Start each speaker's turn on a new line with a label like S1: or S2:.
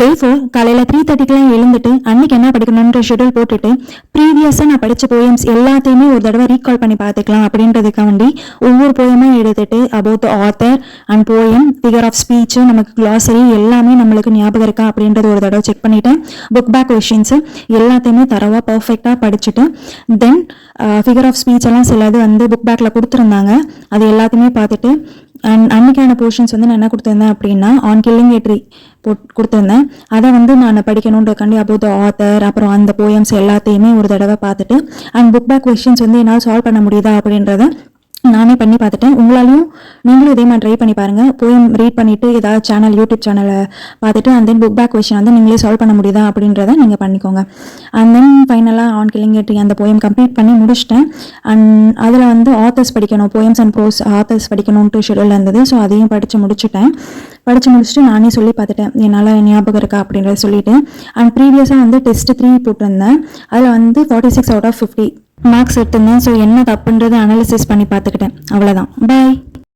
S1: டே 4 காலையில் 3:30க்குலாம் எழுந்துட்டு அன்னைக்கு என்ன படிக்கணுன்ற ஷெடியூல் போட்டுட்டு ப்ரீவியஸாக நான் படித்த போயம்ஸ் எல்லாத்தையுமே ஒரு தடவை ரீகால் பண்ணி பார்த்துக்கலாம் அப்படின்றதுக்காண்டி ஒவ்வொரு போயமாக எடுத்துட்டு about the author and poem, figure of speech, நமக்கு கிளாசரி எல்லாமே நம்மளுக்கு ஞாபகம் இருக்கா அப்படின்றது ஒரு தடவை செக் பண்ணிட்டேன். புக் பேக் கொஷின்ஸு எல்லாத்தையுமே தரவாக பர்ஃபெக்டாக படிச்சுட்டு தென் ஃபிகர் ஆஃப் ஸ்பீச் எல்லாம் சிலது புக் பேக்கில் கொடுத்துருந்தாங்க. அது எல்லாத்தையுமே பார்த்துட்டு அண்ட் அன்னைக்கான போர்ஷன்ஸ் நான் என்ன கொடுத்துருந்தேன் அப்படின்னா ஆன் கில்லிங் எ ட்ரீ கொடுத்துருந்தேன். அதை நான் படிக்கணுன்றக்காண்டி அபவுட் த ஆத்தர் அப்புறம் அந்த போயம்ஸ் எல்லாத்தையுமே ஒரு தடவை பார்த்துட்டு அண்ட் புக் பேக் கொஸ்டின்ஸ் என்னால் சால்வ் பண்ண முடியுதா அப்படின்றத நானே பண்ணி பார்த்துட்டேன். உங்களாலையும் நீங்களும் இதே மாதிரி ட்ரை பண்ணி பாருங்கள். போயம் ரீட் பண்ணிவிட்டு ஏதாவது யூடியூப் சேனலை பார்த்துட்டு and then book back question நீங்களே சால்வ் பண்ண முடியுதா அப்படின்றத நீங்கள் பண்ணிக்கோங்க. அண்ட் தென் ஃபைனலாக ஆன் கில்லிங் எ ட்ரீ அந்த போயம் கம்ப்ளீட் பண்ணி முடிச்சிட்டேன். அண்ட் அதில் ஆத்தர்ஸ் படிக்கணும், போயம்ஸ் அண்ட் ப்ரோஸ் ஆத்தர்ஸ் படிக்கணும்ட்டு ஷெடியூல் இருந்தது. ஸோ அதையும் படித்து முடிச்சுட்டு நானே சொல்லி பார்த்துட்டேன் என்னால் ஞாபகம் இருக்கா அப்படின்றத சொல்லிட்டு. அண்ட் ப்ரீவியஸாக டெஸ்ட் 3 போட்டிருந்தேன். அதில் 46 out of 50 மார்க்ஸ் எடுத்திருந்தேன். ஸோ என்ன தப்புன்றது அனாலிசிஸ் பண்ணி பார்த்துக்கிட்டேன். அவ்வளோதான். பாய்.